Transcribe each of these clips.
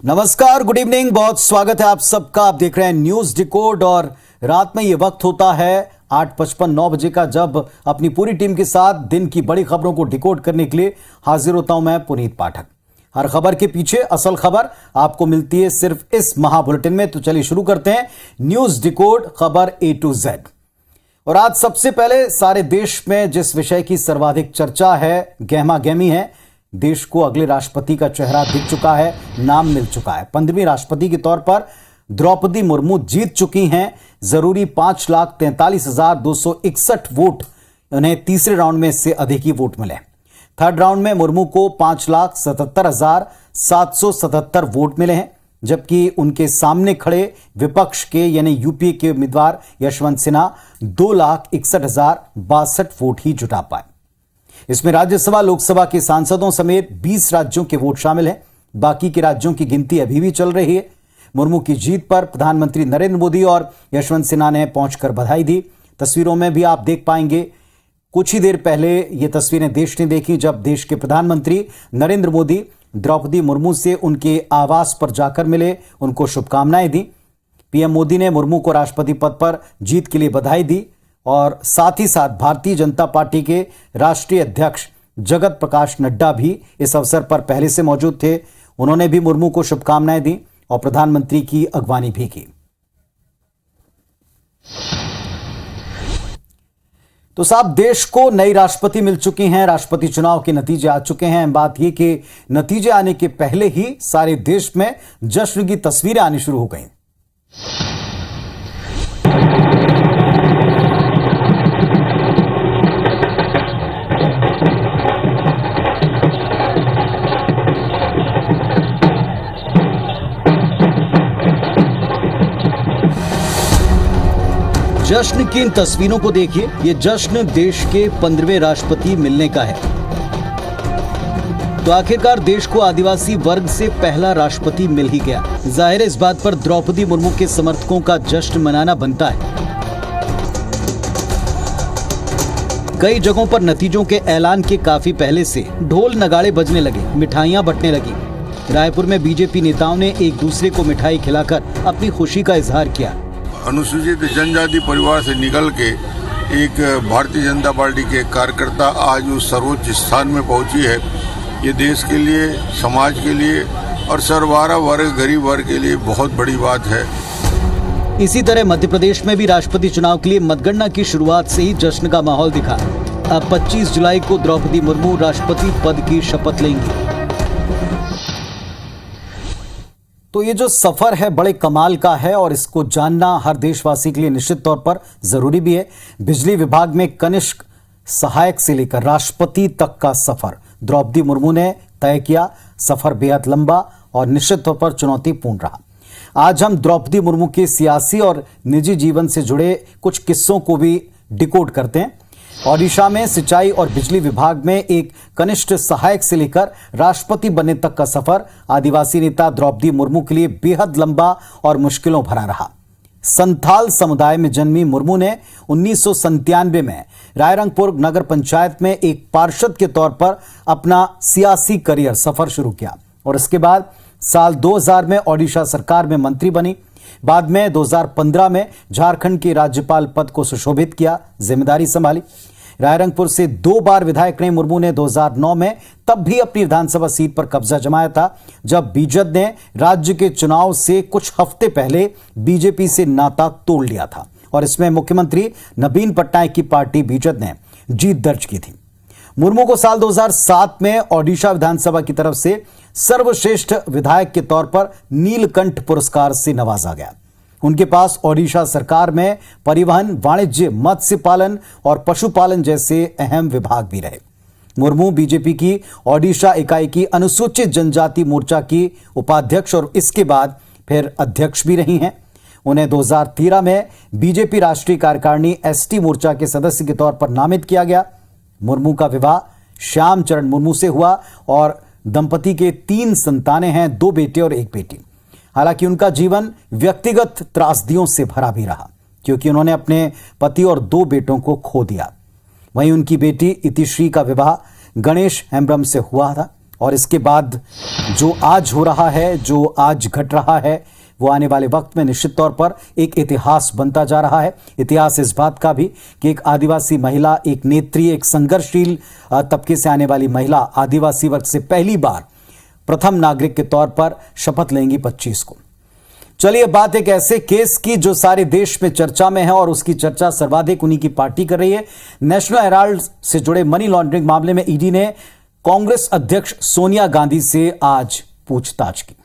नमस्कार, good evening. बहुत स्वागत है आप सबका। आप देख रहे हैं न्यूज डिकोड और रात में ये वक्त होता है 8:55 9 बजे का, जब अपनी पूरी टीम के साथ दिन की बड़ी खबरों को डिकोड करने के लिए हाजिर होता हूं मैं, पुनीत पाठक। हर खबर के पीछे असल खबर आपको मिलती है सिर्फ इस महाबुलेटिन में। तो चलिए शुरू करते हैं न्यूज डिकोड, खबर A to Z। और आज सबसे पहले सारे देश में जिस विषय की सर्वाधिक चर्चा है, गहमा गहमी है, देश को अगले राष्ट्रपति का चेहरा दिख चुका है, नाम मिल चुका है। 15वीं राष्ट्रपति के तौर पर द्रौपदी मुर्मू जीत चुकी हैं। जरूरी 5,43,261 वोट, उन्हें तीसरे राउंड में इससे अधिक ही वोट मिले। थर्ड राउंड में मुर्मू को 5,77,777 वोट मिले हैं, जबकि उनके सामने खड़े विपक्ष के यानी यूपीए के उम्मीदवार यशवंत सिन्हा 2,61,062 वोट ही जुटा पाए। इसमें राज्यसभा लोकसभा के सांसदों समेत 20 राज्यों के वोट शामिल हैं। बाकी के राज्यों की गिनती अभी भी चल रही है। मुर्मू की जीत पर प्रधानमंत्री नरेंद्र मोदी और यशवंत सिन्हा ने पहुंचकर बधाई दी। तस्वीरों में भी आप देख पाएंगे, कुछ ही देर पहले ये तस्वीरें देश ने देखी, जब देश के प्रधानमंत्री नरेंद्र मोदी द्रौपदी मुर्मू से उनके आवास पर जाकर मिले, उनको शुभकामनाएं दी। पीएम मोदी ने मुर्मू को राष्ट्रपति पद पर जीत के लिए बधाई दी और साथ ही साथ भारतीय जनता पार्टी के राष्ट्रीय अध्यक्ष जगत प्रकाश नड्डा भी इस अवसर पर पहले से मौजूद थे। उन्होंने भी मुर्मू को शुभकामनाएं दी और प्रधानमंत्री की अगवानी भी की। तो साहब, देश को नई राष्ट्रपति मिल चुकी हैं, राष्ट्रपति चुनाव के नतीजे आ चुके हैं। बात यह कि नतीजे आने के पहले ही सारे देश में जश्न की तस्वीरें आनी शुरू हो गई। जश्न की इन तस्वीरों को देखिए। ये जश्न देश के 15वें राष्ट्रपति मिलने का है। तो आखिरकार देश को आदिवासी वर्ग से पहला राष्ट्रपति मिल ही गया। जाहिर है इस बात पर द्रौपदी मुर्मू के समर्थकों का जश्न मनाना बनता है। कई जगहों पर नतीजों के ऐलान के काफी पहले से ढोल नगाड़े बजने लगे, मिठाइयां बंटने लगी। रायपुर में बीजेपी नेताओं ने एक दूसरे को मिठाई खिलाकर अपनी खुशी का इजहार किया। अनुसूचित जनजाति परिवार से निकल के एक भारतीय जनता पार्टी के कार्यकर्ता आज उस सर्वोच्च स्थान में पहुंची है। ये देश के लिए, समाज के लिए और सर्वारा वर्ग, गरीब वर्ग के लिए बहुत बड़ी बात है। इसी तरह मध्य प्रदेश में भी राष्ट्रपति चुनाव के लिए मतगणना की शुरुआत से ही जश्न का माहौल दिखा। अब 25 जुलाई को द्रौपदी मुर्मू राष्ट्रपति पद की शपथ लेंगी। तो ये जो सफर है बड़े कमाल का है और इसको जानना हर देशवासी के लिए निश्चित तौर पर जरूरी भी है। बिजली विभाग में कनिष्ठ सहायक से लेकर राष्ट्रपति तक का सफर द्रौपदी मुर्मू ने तय किया। सफर बेहद लंबा और निश्चित तौर पर चुनौतीपूर्ण रहा। आज हम द्रौपदी मुर्मू के सियासी और निजी जीवन से जुड़े कुछ किस्सों को भी डिकोड करते हैं। ओडिशा में सिंचाई और बिजली विभाग में एक कनिष्ठ सहायक से लेकर राष्ट्रपति बनने तक का सफर आदिवासी नेता द्रौपदी मुर्मू के लिए बेहद लंबा और मुश्किलों भरा रहा। संथाल समुदाय में जन्मी मुर्मू ने 1997 में रायरंगपुर नगर पंचायत में एक पार्षद के तौर पर अपना सियासी करियर सफर शुरू किया और इसके बाद साल 2000 में ओडिशा सरकार में मंत्री बनी। बाद में 2015 में झारखंड के राज्यपाल पद को सुशोभित किया, जिम्मेदारी संभाली। रायरंगपुर से 2 बार विधायक रहे मुर्मू ने 2009 में तब भी अपनी विधानसभा सीट पर कब्जा जमाया था, जब बीजेपी ने राज्य के चुनाव से कुछ हफ्ते पहले बीजेपी से नाता तोड़ लिया था और इसमें मुख्यमंत्री नवीन पटनायक की पार्टी बीजेपी ने जीत दर्ज की थी। मुर्मू को साल 2007 में ओडिशा विधानसभा की तरफ से सर्वश्रेष्ठ विधायक के तौर पर नीलकंठ पुरस्कार से नवाजा गया। उनके पास ओडिशा सरकार में परिवहन, वाणिज्य, मत्स्य पालन और पशुपालन जैसे अहम विभाग भी रहे। मुर्मू बीजेपी की ओडिशा इकाई की अनुसूचित जनजाति मोर्चा की उपाध्यक्ष और इसके बाद फिर अध्यक्ष भी रही हैं। उन्हें 2013 में बीजेपी राष्ट्रीय कार्यकारिणी एसटी मोर्चा के सदस्य के तौर पर नामित किया गया। मुर्मू का विवाह श्याम चरण मुर्मू से हुआ और दंपति के 3 संतानें हैं, 2 बेटे और 1 बेटी। हालांकि उनका जीवन व्यक्तिगत त्रासदियों से भरा भी रहा, क्योंकि उन्होंने अपने पति और 2 बेटों को खो दिया। वहीं उनकी बेटी इतिश्री का विवाह गणेश हेम्ब्रम से हुआ था और इसके बाद जो आज हो रहा है, जो आज घट रहा है, वो आने वाले वक्त में निश्चित तौर पर एक इतिहास बनता जा रहा है। इतिहास इस बात का भी कि एक आदिवासी महिला, एक नेत्री, एक संघर्षशील तबके से आने वाली महिला आदिवासी वर्ग से पहली बार प्रथम नागरिक के तौर पर शपथ लेंगी 25 को। चलिए बात एक ऐसे केस की जो सारे देश में चर्चा में है और उसकी चर्चा सर्वाधिक उन्हीं की पार्टी कर रही है। नेशनल हेराल्ड से जुड़े मनी लॉन्ड्रिंग मामले में ईडी ने कांग्रेस अध्यक्ष सोनिया गांधी से आज पूछताछ की।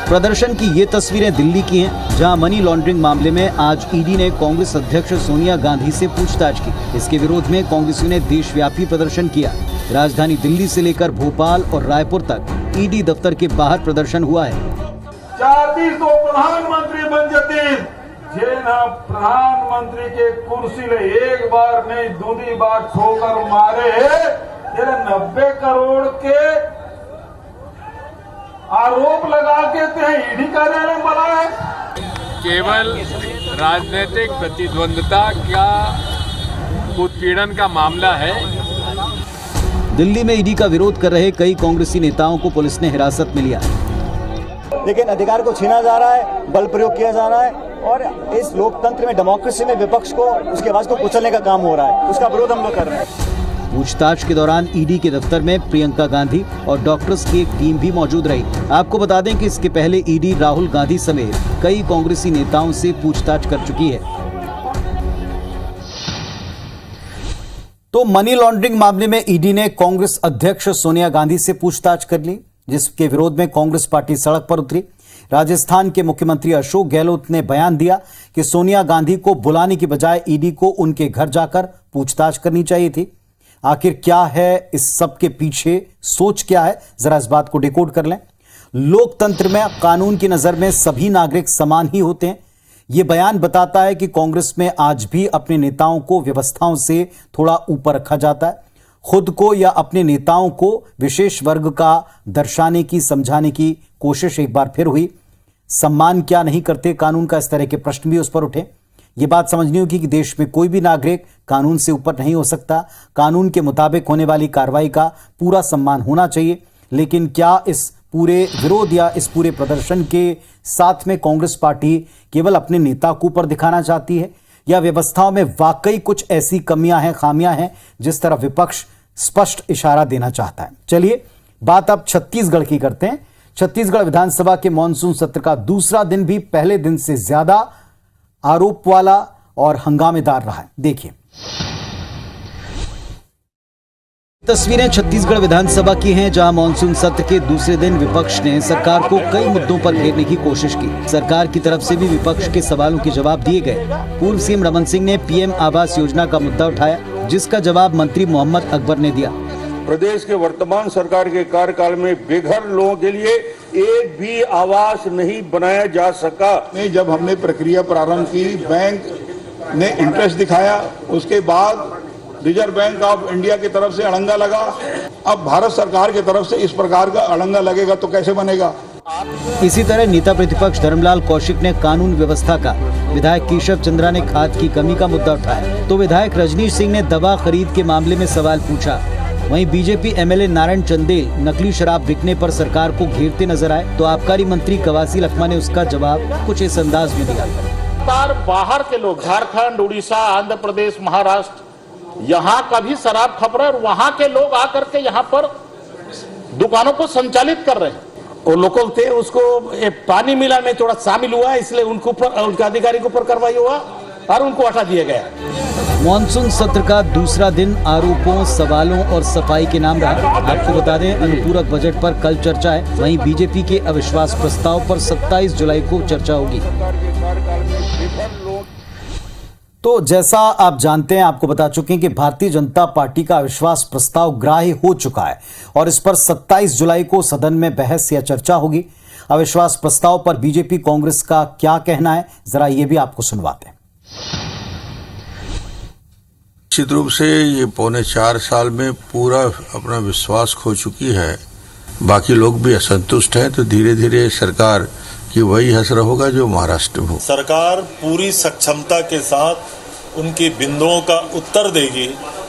प्रदर्शन की ये तस्वीरें दिल्ली की हैं, जहां मनी लॉन्ड्रिंग मामले में आज ईडी ने कांग्रेस अध्यक्ष सोनिया गांधी से पूछताछ की। इसके विरोध में कांग्रेसियों ने देशव्यापी प्रदर्शन किया। राजधानी दिल्ली से लेकर भोपाल और रायपुर तक ईडी दफ्तर के बाहर प्रदर्शन हुआ है। चाहती तो प्रधानमंत्री बन जाती, जेना प्रधानमंत्री के कुर्सी ले एक बार नहीं दूसरी बार ठोकर मारे, तेरे 90 करोड़ के आरोप लगा के ईडी कार्यालय बनाया है। केवल राजनीतिक प्रतिद्वंद्विता का उत्पीड़न का मामला है। दिल्ली में ईडी का विरोध कर रहे कई कांग्रेसी नेताओं को पुलिस ने हिरासत में लिया, लेकिन अधिकार को छीना जा रहा है, बल प्रयोग किया जा रहा है और इस लोकतंत्र में, डेमोक्रेसी में विपक्ष को, उसकी आवाज को कुचलने का काम हो रहा है। उसका विरोध हम लोग कर रहे हैं। पूछताछ के दौरान ईडी के दफ्तर में प्रियंका गांधी और डॉक्टर्स की एक टीम भी मौजूद रही। आपको बता दें कि इसके पहले ईडी राहुल गांधी समेत कई कांग्रेसी नेताओं से पूछताछ कर चुकी है। तो मनी लॉन्ड्रिंग मामले में ईडी ने कांग्रेस अध्यक्ष सोनिया गांधी से पूछताछ कर ली, जिसके विरोध में कांग्रेस पार्टी सड़क पर उतरी। राजस्थान के मुख्यमंत्री अशोक गहलोत ने बयान दिया कि सोनिया गांधी को बुलाने की बजाय ईडी को उनके घर जाकर पूछताछ करनी चाहिए थी। आखिर क्या है इस सब के पीछे, सोच क्या है, जरा इस बात को डिकोड कर लें। लोकतंत्र में कानून की नजर में सभी नागरिक समान ही होते हैं। यह बयान बताता है कि कांग्रेस में आज भी अपने नेताओं को व्यवस्थाओं से थोड़ा ऊपर रखा जाता है। खुद को या अपने नेताओं को विशेष वर्ग का दर्शाने की, समझाने की कोशिश एक बार फिर हुई। सम्मान क्या नहीं करते कानून का, इस तरह के प्रश्न भी उस पर उठे। ये बात समझनी होगी कि देश में कोई भी नागरिक कानून से ऊपर नहीं हो सकता। कानून के मुताबिक होने वाली कार्रवाई का पूरा सम्मान होना चाहिए। लेकिन क्या इस पूरे विरोध या इस पूरे प्रदर्शन के साथ में कांग्रेस पार्टी केवल अपने नेता को ऊपर दिखाना चाहती है, या व्यवस्थाओं में वाकई कुछ ऐसी कमियां हैं, खामियां हैं जिस तरफ विपक्ष स्पष्ट इशारा देना चाहता है? चलिए बात अब छत्तीसगढ़ की करते हैं। छत्तीसगढ़ विधानसभा के मानसून सत्र का दूसरा दिन भी पहले दिन से ज्यादा आरोप वाला और हंगामेदार रहा है। देखिए तस्वीरें छत्तीसगढ़ विधानसभा की हैं, जहां मानसून सत्र के दूसरे दिन विपक्ष ने सरकार को कई मुद्दों पर घेरने की कोशिश की। सरकार की तरफ से भी विपक्ष के सवालों के जवाब दिए गए। पूर्व सीएम रमन सिंह ने पीएम आवास योजना का मुद्दा उठाया, जिसका जवाब मंत्री मोहम्मद अकबर ने दिया। प्रदेश के वर्तमान सरकार के कार्यकाल में बेघर लोगों के लिए एक भी आवास नहीं बनाया जा सका। जब हमने प्रक्रिया प्रारंभ की, बैंक ने इंटरेस्ट दिखाया, उसके बाद रिजर्व बैंक ऑफ इंडिया की तरफ से अड़ंगा लगा। अब भारत सरकार की तरफ से इस प्रकार का अड़ंगा लगेगा तो कैसे बनेगा? इसी तरह नेता प्रतिपक्ष धर्मलाल कौशिक ने कानून व्यवस्था का, विधायक केशव चंद्रा ने खाद की कमी का मुद्दा उठाया, तो विधायक रजनीश सिंह ने दवा खरीद के मामले में सवाल पूछा। वहीं बीजेपी एमएलए नारायण चंदेल नकली शराब बिकने पर सरकार को घेरते नजर आए, तो आबकारी मंत्री कवासी लखमा ने उसका जवाब कुछ इस अंदाज में दिया। बाहर के लोग, झारखंड, उड़ीसा, आंध्र प्रदेश, महाराष्ट्र, यहाँ का भी शराब खप रहा है और वहाँ के लोग आकर के यहाँ पर दुकानों को संचालित कर रहे हैं। वो लोकल थे, उसको पानी मिला में थोड़ा शामिल हुआ, इसलिए उनके ऊपर, उनके अधिकारी के ऊपर कार्रवाई हुआ और उनको हटा दिया गया। मानसून सत्र का दूसरा दिन आरोपों, सवालों और सफाई के नाम रहा। आपको बता दें, अनुपूरक बजट पर कल चर्चा है। वहीं बीजेपी के अविश्वास प्रस्ताव पर 27 जुलाई को चर्चा होगी। तो जैसा आप जानते हैं, आपको बता चुके हैं कि भारतीय जनता पार्टी का अविश्वास प्रस्ताव ग्राह्य हो चुका है और इस पर 27 जुलाई को सदन में बहस या चर्चा होगी। अविश्वास प्रस्ताव पर बीजेपी कांग्रेस का क्या कहना है, जरा ये भी आपको सुनवाते हैं। निश्चित रूप से ये 4.25 साल में पूरा अपना विश्वास खो चुकी है। बाकी लोग भी असंतुष्ट हैं, तो धीरे धीरे सरकार की वही असर होगा जो महाराष्ट्र में हो। सरकार पूरी सक्षमता के साथ उनकी बिंदुओं का उत्तर देगी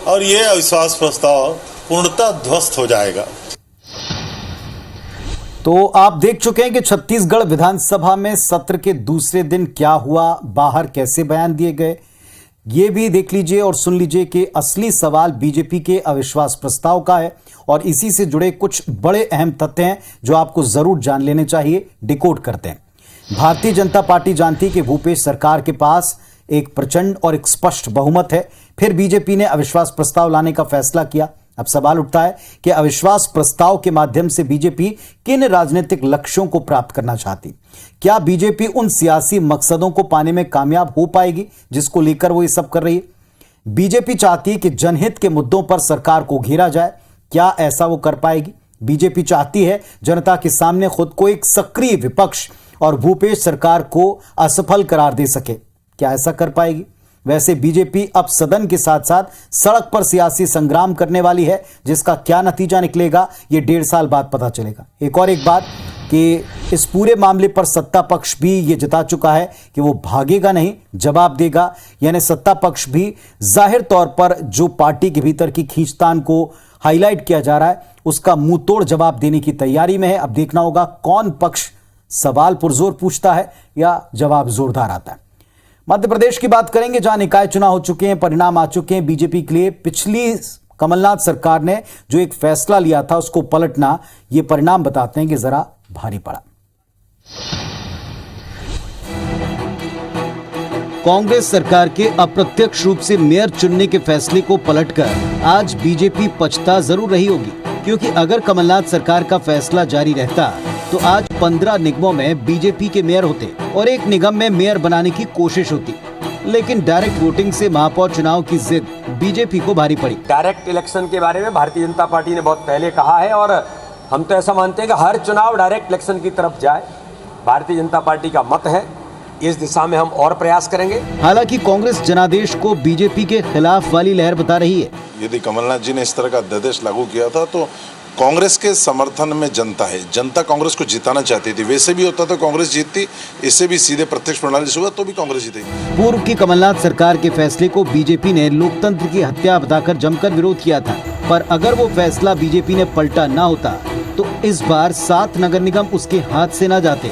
और ये अविश्वास प्रस्ताव पूर्णतः ध्वस्त हो जाएगा। तो आप देख चुके हैं कि छत्तीसगढ़ विधानसभा में सत्र के दूसरे दिन क्या हुआ, बाहर कैसे बयान दिए गए, ये भी देख लीजिए और सुन लीजिए कि असली सवाल बीजेपी के अविश्वास प्रस्ताव का है और इसी से जुड़े कुछ बड़े अहम तथ्य हैं जो आपको जरूर जान लेने चाहिए। डिकोड करते हैं। भारतीय जनता पार्टी जानती कि भूपेश सरकार के पास एक प्रचंड और एक स्पष्ट बहुमत है, फिर बीजेपी ने अविश्वास प्रस्ताव लाने का फैसला किया। अब सवाल उठता है कि अविश्वास प्रस्ताव के माध्यम से बीजेपी किन राजनीतिक लक्ष्यों को प्राप्त करना चाहती? क्या बीजेपी उन सियासी मकसदों को पाने में कामयाब हो पाएगी जिसको लेकर वो ये सब कर रही है? बीजेपी चाहती है कि जनहित के मुद्दों पर सरकार को घेरा जाए। क्या ऐसा वो कर पाएगी? बीजेपी चाहती है जनता के सामने खुद को एक सक्रिय विपक्ष और भूपेश सरकार को असफल करार दे सके। क्या ऐसा कर पाएगी? वैसे बीजेपी अब सदन के साथ साथ सड़क पर सियासी संग्राम करने वाली है, जिसका क्या नतीजा निकलेगा ये 1.5 साल बाद पता चलेगा। एक बात कि इस पूरे मामले पर सत्ता पक्ष भी ये जता चुका है कि वो भागेगा नहीं, जवाब देगा। यानी सत्ता पक्ष भी जाहिर तौर पर जो पार्टी के भीतर की खींचतान को हाईलाइट किया जा रहा है उसका मुंह तोड़ जवाब देने की तैयारी में है। अब देखना होगा कौन पक्ष सवाल पुरजोर पूछता है या जवाब जोरदार आता है। मध्य प्रदेश की बात करेंगे, जहां निकाय चुनाव हो चुके हैं, परिणाम आ चुके हैं बीजेपी के लिए। पिछली कमलनाथ सरकार ने जो एक फैसला लिया था उसको पलटना, ये परिणाम बताते हैं कि जरा भारी पड़ा। कांग्रेस सरकार के अप्रत्यक्ष रूप से मेयर चुनने के फैसले को पलटकर आज बीजेपी पछता जरूर रही होगी, क्योंकि अगर कमलनाथ सरकार का फैसला जारी रहता तो आज 15 निगमों में बीजेपी के मेयर होते और एक निगम में मेयर बनाने की कोशिश होती। लेकिन डायरेक्ट वोटिंग से महापौर चुनाव की जिद बीजेपी को भारी पड़ी। डायरेक्ट इलेक्शन के बारे में भारतीय जनता पार्टी ने बहुत पहले कहा है और हम तो ऐसा मानते हैं कि हर चुनाव डायरेक्ट इलेक्शन की तरफ जाए। भारतीय जनता पार्टी का मत है, इस दिशा में हम और प्रयास करेंगे। हालांकि कांग्रेस जनादेश को बीजेपी के खिलाफ वाली लहर बता रही है। यदि कमलनाथ जी ने इस तरह का अध्यादेश लागू किया था तो कांग्रेस के समर्थन में जनता है, जनता कांग्रेस को जिताना चाहती थी। वैसे भी होता तो कांग्रेस जीतती, इससे भी सीधे प्रत्यक्ष प्रणाली से हुआ तो भी कांग्रेस जीतेगी। पूर्व की कमलनाथ सरकार के फैसले को बीजेपी ने लोकतंत्र की हत्या बताकर जमकर विरोध किया था, पर अगर वो फैसला बीजेपी ने पलटा ना होता तो इस बार 7 नगर निगम उसके हाथ से ना जाते।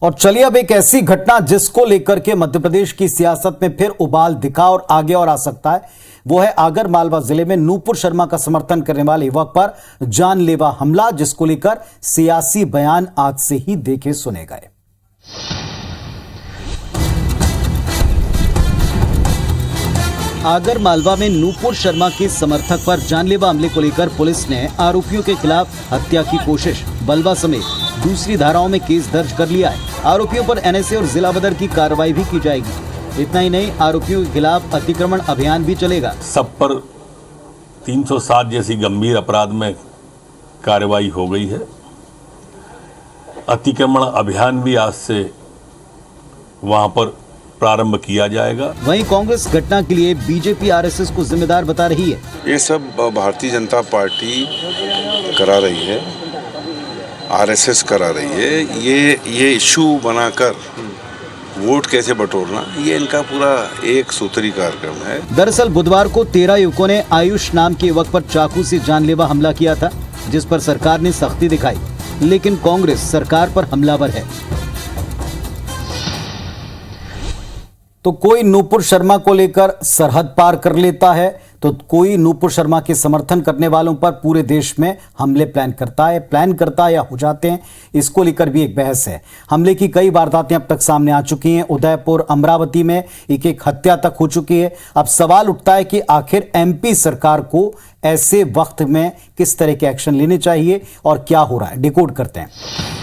और चलिए अब एक ऐसी घटना जिसको लेकर के मध्य प्रदेश की सियासत में फिर उबाल दिखा और आगे और आ सकता है, वो है आगर मालवा जिले में नूपुर शर्मा का समर्थन करने वाले युवक पर जानलेवा हमला, जिसको लेकर सियासी बयान आज से ही देखे सुने गए। आगर मालवा में नूपुर शर्मा के समर्थक पर जानलेवा हमले को लेकर पुलिस ने आरोपियों के खिलाफ हत्या की कोशिश, बलवा समेत दूसरी धाराओं में केस दर्ज कर लिया है। आरोपियों पर एनएसए और जिला बदर की कार्रवाई भी की जाएगी। इतना ही नहीं, आरोपियों के खिलाफ अतिक्रमण अभियान भी चलेगा। सब पर 307 जैसी गंभीर अपराध में कार्रवाई हो गई है। अतिक्रमण अभियान भी आज से वहां पर प्रारंभ किया जाएगा। वहीं कांग्रेस घटना के लिए बीजेपी आरएसएस को जिम्मेदार बता रही है। ये सब भारतीय जनता पार्टी करा रही है, आरएसएस करा रही है। ये इशू बनाकर वोट कैसे बटोरना, ये इनका पूरा एक सूत्री कार्यक्रम है। दरअसल बुधवार को 13 युवकों ने आयुष नाम के युवक पर चाकू से जानलेवा हमला किया था, जिस पर सरकार ने सख्ती दिखाई, लेकिन कांग्रेस सरकार पर हमलावर है। तो कोई नूपुर शर्मा को लेकर सरहद पार कर लेता है तो कोई नूपुर शर्मा के समर्थन करने वालों पर पूरे देश में हमले प्लान करता है या हो जाते हैं। इसको लेकर भी एक बहस है। हमले की कई वारदातें अब तक सामने आ चुकी हैं। उदयपुर, अमरावती में एक हत्या तक हो चुकी है। अब सवाल उठता है कि आखिर एमपी सरकार को ऐसे वक्त में किस तरह के एक्शन लेने चाहिए और क्या हो रहा है, डिकोड करते हैं।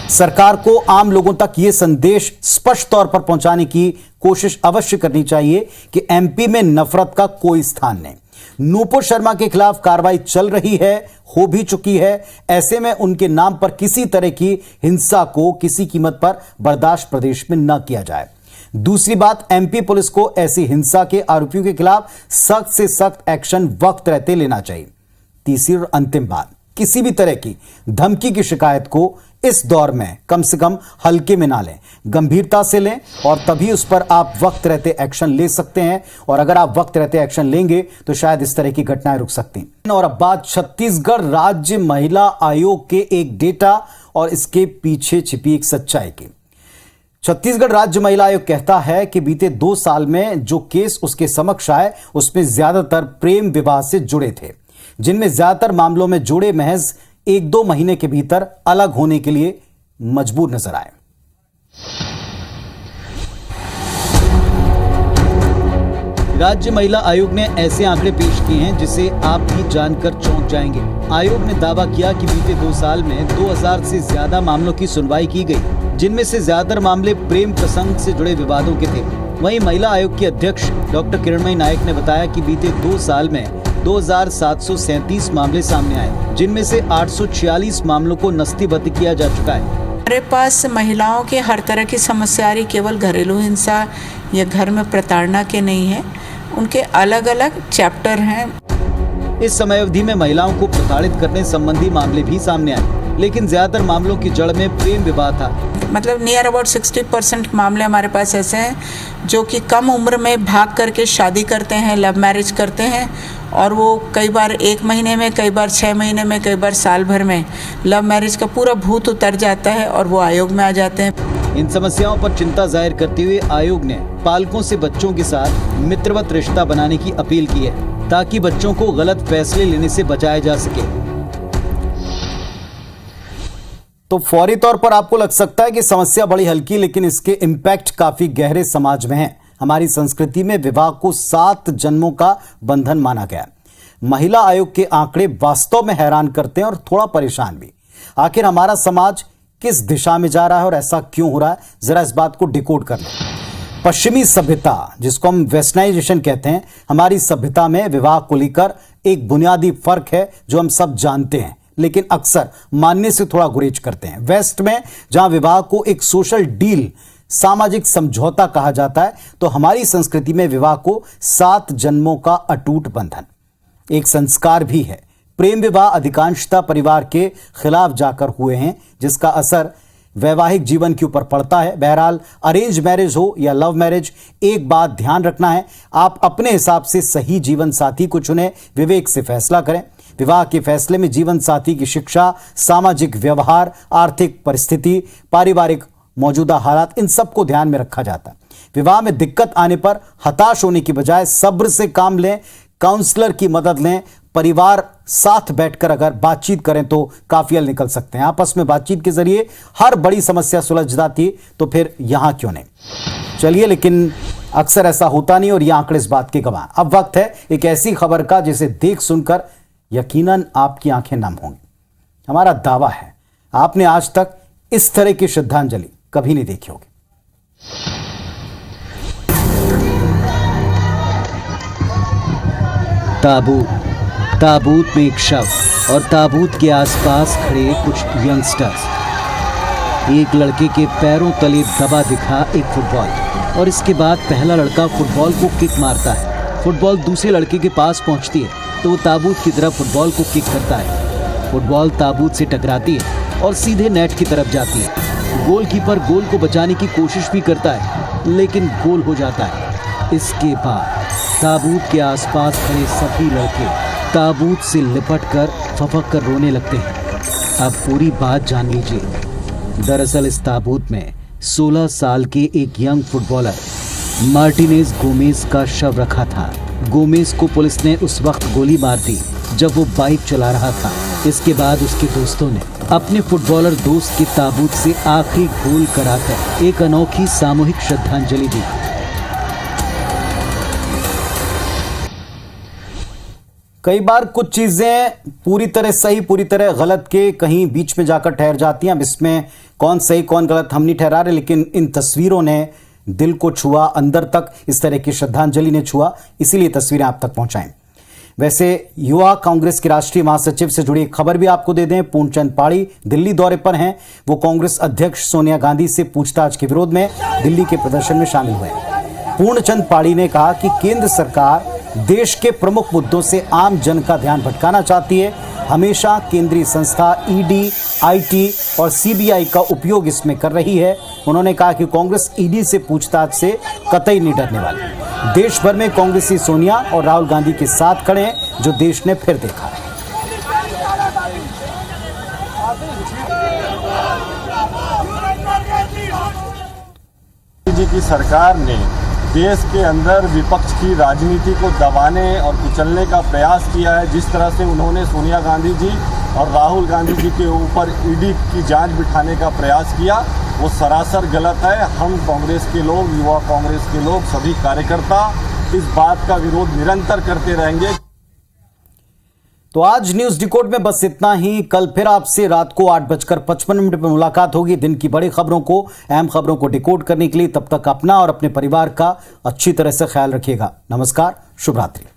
सरकार को आम लोगों तक यह संदेश स्पष्ट तौर पर पहुंचाने की कोशिश अवश्य करनी चाहिए कि एमपी में नफरत का कोई स्थान नहीं। नूपुर शर्मा के खिलाफ कार्रवाई चल रही है, हो भी चुकी है। ऐसे में उनके नाम पर किसी तरह की हिंसा को किसी कीमत पर बर्दाश्त प्रदेश में न किया जाए। दूसरी बात, एमपी पुलिस को ऐसी हिंसा के आरोपियों के खिलाफ सख्त से सख्त एक्शन वक्त रहते लेना चाहिए। तीसरी और अंतिम बात, किसी भी तरह की धमकी की शिकायत को इस दौर में कम से कम हल्के में ना लें, गंभीरता से लें और तभी उस पर आप वक्त रहते एक्शन ले सकते हैं। और अगर आप वक्त रहते एक्शन लेंगे तो शायद इस तरह की घटनाएं रुक सकती हैं। और अब बात छत्तीसगढ़ राज्य महिला आयोग के एक डेटा और इसके पीछे छिपी एक सच्चाई की। छत्तीसगढ़ राज्य महिला आयोग कहता है कि बीते 2 साल में जो केस उसके समक्ष आए उसमें ज्यादातर प्रेम विवाह से जुड़े थे, जिनमें ज्यादातर मामलों में जोड़े महज 1-2 महीने के भीतर अलग होने के लिए मजबूर नजर आए। राज्य महिला आयोग ने ऐसे आंकड़े पेश किए हैं जिसे आप भी जानकर चौंक जाएंगे। आयोग ने दावा किया कि बीते 2 साल में 2000 से ज्यादा मामलों की सुनवाई की गई, जिनमें से ज्यादातर मामले प्रेम प्रसंग से जुड़े विवादों के थे। वहीं महिला आयोग की अध्यक्ष डॉक्टर किरणमयी नायक ने बताया कि बीते 2 साल में 2737 मामले सामने आए, जिनमें से 846 मामलों को नस्तीबद्ध किया जा चुका है। हमारे पास महिलाओं के हर तरह की समस्या आ रही, केवल घरेलू हिंसा या घर में प्रताड़ना के नहीं है, उनके अलग अलग चैप्टर हैं। इस समय अवधि में महिलाओं को प्रताड़ित करने संबंधी मामले भी सामने आए, लेकिन ज्यादातर मामलों की जड़ में प्रेम विवाह था। मतलब नियर अबाउट 60% मामले हमारे पास ऐसे हैं जो कि कम उम्र में भाग करके शादी करते हैं, लव मैरिज करते हैं, और वो कई बार 1 महीने में, कई बार 6 महीने में, कई बार साल भर में लव मैरिज का पूरा भूत उतर जाता है और वो आयोग में आ जाते हैं। इन समस्याओं पर चिंता जाहिर करते हुए आयोग ने पालकों से बच्चों के साथ मित्रवत रिश्ता बनाने की अपील की है, ताकि बच्चों को गलत फैसले लेने से बचाया जा सके। तो फौरी तौर पर आपको लग सकता है कि समस्या बड़ी हल्की, लेकिन इसके इम्पैक्ट काफी गहरे समाज में है। हमारी संस्कृति में विवाह को 7 जन्मों का बंधन माना गया। महिला आयोग के आंकड़े वास्तव में हैरान करते हैं और थोड़ा परेशान भी। आखिर हमारा समाज किस दिशा में जा रहा है और ऐसा क्यों हो रहा है, जरा इस बात को डिकोड कर लें। पश्चिमी सभ्यता, जिसको हम वेस्टर्नाइजेशन कहते हैं, हमारी सभ्यता में विवाह को लेकर एक बुनियादी फर्क है जो हम सब जानते हैं, लेकिन अक्सर मानने से थोड़ा गुरेज करते हैं। वेस्ट में जहां विवाह को एक सोशल डील, सामाजिक समझौता कहा जाता है, तो हमारी संस्कृति में विवाह को 7 जन्मों का अटूट बंधन, एक संस्कार भी है। प्रेम विवाह अधिकांशतः परिवार के खिलाफ जाकर हुए हैं, जिसका असर वैवाहिक जीवन के ऊपर पड़ता है। बहरहाल अरेंज मैरिज हो या लव मैरिज, एक बात ध्यान रखना है, आप अपने हिसाब से सही जीवन साथी को चुनें, विवेक से फैसला करें। विवाह के फैसले में जीवन साथी की शिक्षा, सामाजिक व्यवहार, आर्थिक परिस्थिति, पारिवारिक मौजूदा हालात, इन सबको ध्यान में रखा जाता है। विवाह में दिक्कत आने पर हताश होने की बजाय सब्र से काम लें, काउंसलर की मदद लें, परिवार साथ बैठकर अगर बातचीत करें तो काफी हल निकल सकते हैं। आपस में बातचीत के जरिए हर बड़ी समस्या सुलझ जाती, तो फिर यहां क्यों नहीं। चलिए, लेकिन अक्सर ऐसा होता नहीं और ये आंकड़े इस बात के गवाह। अब वक्त है एक ऐसी खबर का जिसे देख सुनकर यकीनन आपकी आंखें नम होंगी। हमारा दावा है आपने आज तक इस तरह की श्रद्धांजलि कभी नहीं देखी होगी। ताबूत में एक शव और ताबूत के आसपास खड़े कुछ यंगस्टर्स। एक लड़के के पैरों तले दबा दिखा एक फुटबॉल और इसके बाद पहला लड़का फुटबॉल को किक मारता है। फुटबॉल दूसरे लड़के के पास पहुंचती है तो वो ताबूत की तरफ फुटबॉल को किक करता है। फुटबॉल ताबूत से टकराती है और सीधे नेट की तरफ जाती है। गोलकीपर गोल को बचाने की कोशिश भी करता है, लेकिन गोल हो जाता है। इसके बाद ताबूत के आसपास खड़े सभी लड़के ताबूत से लिपटकर फपक कर रोने लगते हैं। अब पूरी बात जान लीजिए। दरअसल इस ताबूत में 16 साल के एक यंग फुटबॉलर मार्टिनेज गोमेज का शव रखा था। गोमेज को पुलिस ने उस वक्त गोली मार दी जब वो बाइक चला रहा था। इसके बाद उसके दोस्तों ने अपने फुटबॉलर दोस्त के ताबूत से आखिरी गोल कराकर एक अनोखी सामूहिक श्रद्धांजलि दी। कई बार कुछ चीजें पूरी तरह सही, पूरी तरह गलत के कहीं बीच में जाकर ठहर जाती हैं। अब इसमें कौन सही कौन गलत हम नहीं ठहरा रहे, लेकिन इन तस्वीरों ने दिल को छुआ, अंदर तक इस तरह की श्रद्धांजलि ने छुआ, इसीलिए तस्वीरें आप तक पहुंचाएं। वैसे युवा कांग्रेस के राष्ट्रीय महासचिव से जुड़ी एक खबर भी आपको दे दें। पूर्णचंद पाड़ी दिल्ली दौरे पर हैं। वो कांग्रेस अध्यक्ष सोनिया गांधी से पूछताछ के विरोध में दिल्ली के प्रदर्शन में शामिल हुए। पूर्णचंद पाड़ी ने कहा कि केंद्र सरकार देश के प्रमुख मुद्दों से आम जन का ध्यान भटकाना चाहती है। हमेशा केंद्रीय संस्था ईडी, आईटी और सीबीआई का उपयोग इसमें कर रही है। उन्होंने कहा कि कांग्रेस ईडी से पूछताछ से कतई नहीं डरने वाली। देश भर में कांग्रेसी सोनिया और राहुल गांधी के साथ खड़े हैं, जो देश ने फिर देखा है। जी की सरकार ने देश के अंदर विपक्ष की राजनीति को दबाने और कुचलने का प्रयास किया है। जिस तरह से उन्होंने सोनिया गांधी जी और राहुल गांधी जी के ऊपर ईडी की जांच बिठाने का प्रयास किया, वो सरासर गलत है। हम कांग्रेस के लोग, युवा कांग्रेस के लोग, सभी कार्यकर्ता इस बात का विरोध निरंतर करते रहेंगे। तो आज न्यूज डिकोड में बस इतना ही। कल फिर आपसे रात को 8:55 पर मुलाकात होगी। दिन की बड़ी खबरों को, अहम खबरों को डिकोड करने के लिए तब तक अपना और अपने परिवार का अच्छी तरह से ख्याल रखिएगा। नमस्कार, शुभ रात्रि।